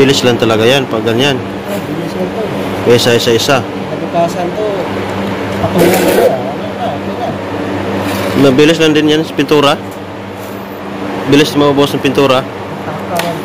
Mabilis lang talaga yan pag ganyan. Bilis lang to. Kaysa isa-isa. Nabukasan to. Patungan na yan. Okay na. Mabilis lang din yan sa pintura. Bilis maubos ng pintura. Takawan.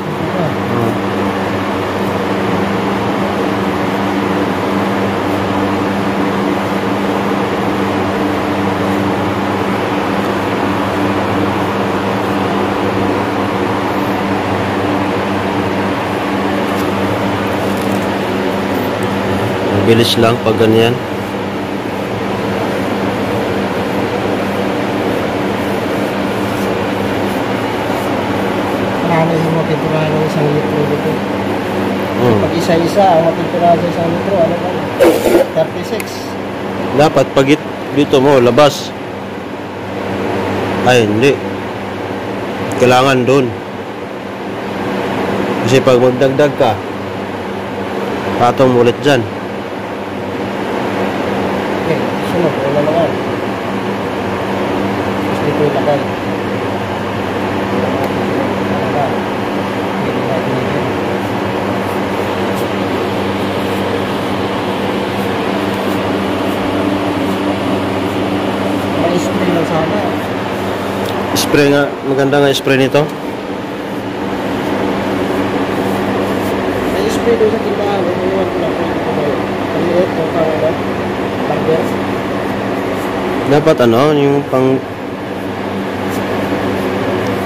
Mabilis lang pag ganyan. Marami yung matitirahan ng isang litro dito. Pag isa-isa, ang matitirahan sa isang litro, ano ba? 36. Dapat pag dito mo, labas. Ay, hindi. Kailangan doon. Kasi pag magdagdag ka, patong mo ulit dyan. Okay, sunod. Wala naman. Tapos dito ilagay. May spray lang sana. Spray nga, maganda nga spray nito. May spray doon sa tindahan. Iwan ko lang. Paliit o kawala. Barber. Dapat ano, yung pang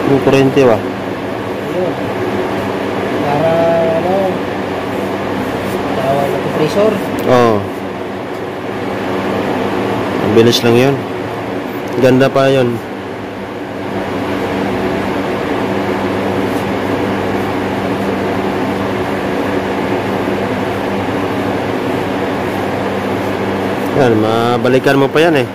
yung kurente ba? Ayun. Para ano, tawag na compressor. Oo. Ang bilis lang yun. Ganda pa yun. Yan, mabalikan mo pa yan eh.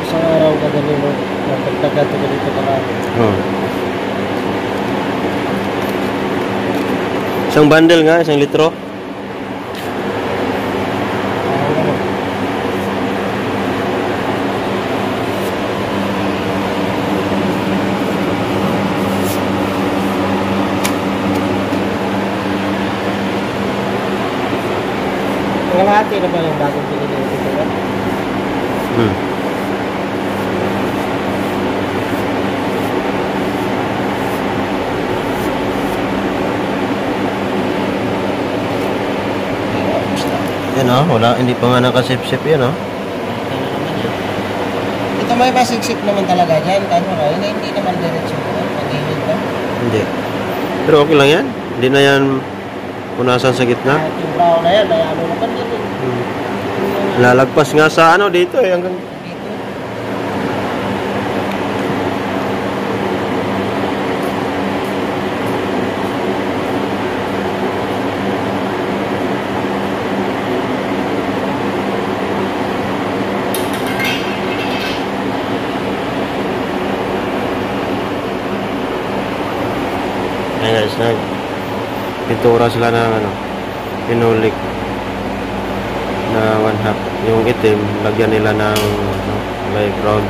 Isang araw ka dali mo, magpagtagat ko dito karami. Oh. Isang bundle nga, 1 litro. Kalahati na ba yung bagong pinili dito ba? Yan o, wala, hindi pa nga nakasip-sip yan o. Ito may basic-sip naman talaga dyan. Kano ka? Hindi naman diretso ko. Pag-ilit ba? Hindi. Pero okay lang yan. Hindi na yan punasan sa gitna. Kahit yung brown na yan, may ano naman dyan eh. Lalagpas nga sa ano dito eh. Hanggang Dito. Ayan guys, pintura sila ng ano, pinulik na 1/2. Yung itim, lagyan nila ng ano, light brown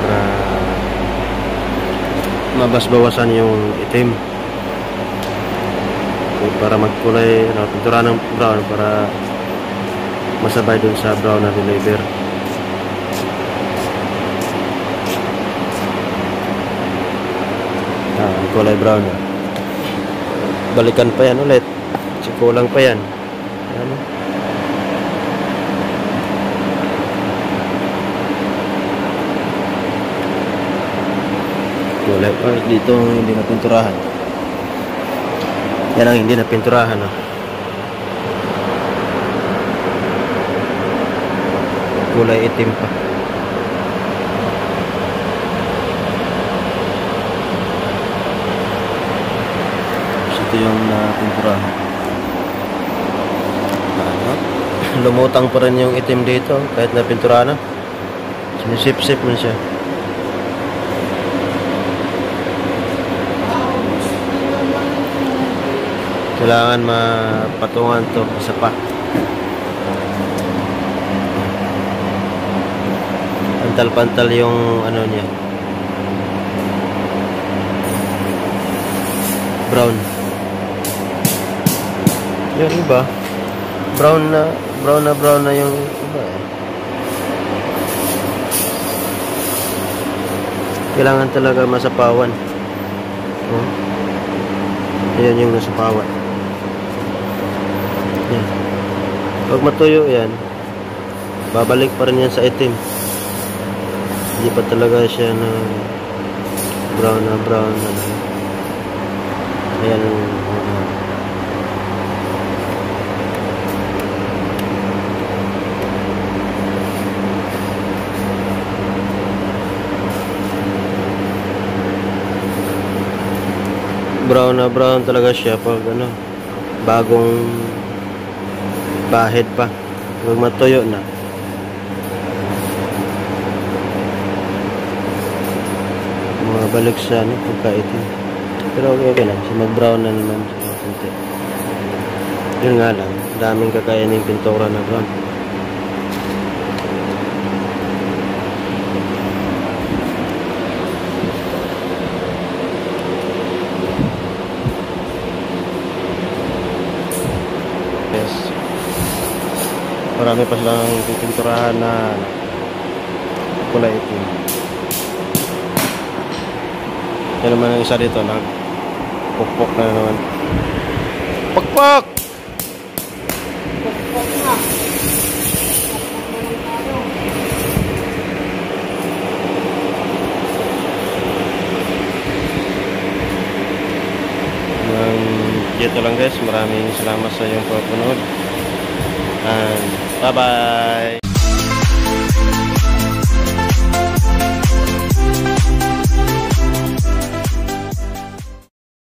para mabas-bawasan yung itim, para magkulay ano, pintura ng brown para masabay dun sa brown na deliver. Kulay brown. Balikan pa yan ulit. Kasi kulang pa yan. Ano? Kulay pa. Dito hindi na pinturahan. Yan ang hindi na pinturahan. Oh. Kulay itim pa. Ito yung napinturahan. Lumutang pa rin yung itim dito kahit napinturahan na. Sinisip-sip mo siya. Kailangan mapatungan to isa pa. Pantal-pantal yung ano niya. Brown. Yung iba brown na yung iba eh. Kailangan talaga masapawan. Ayan yung nasapawan. Yan. Pag matuyo yan, babalik pa rin yan sa itim. Hindi pa talaga siya na brown na. Ayan. Brown talaga siya pag ano, bagong bahid pa. Pag matuyo na, balik siya ano, pagkaitin. Pero okay lang, so mag-brown na naman siya konti. Yun nga lang, daming kakainin pintura na brown. Marami pa silang pipinturahan na kulay itim. Yan naman ang isa dito, nagpukpok na naman. Pukpok! Pukpok na. Dito lang guys, maraming salamat sa iyong pagpunod. And bye-bye!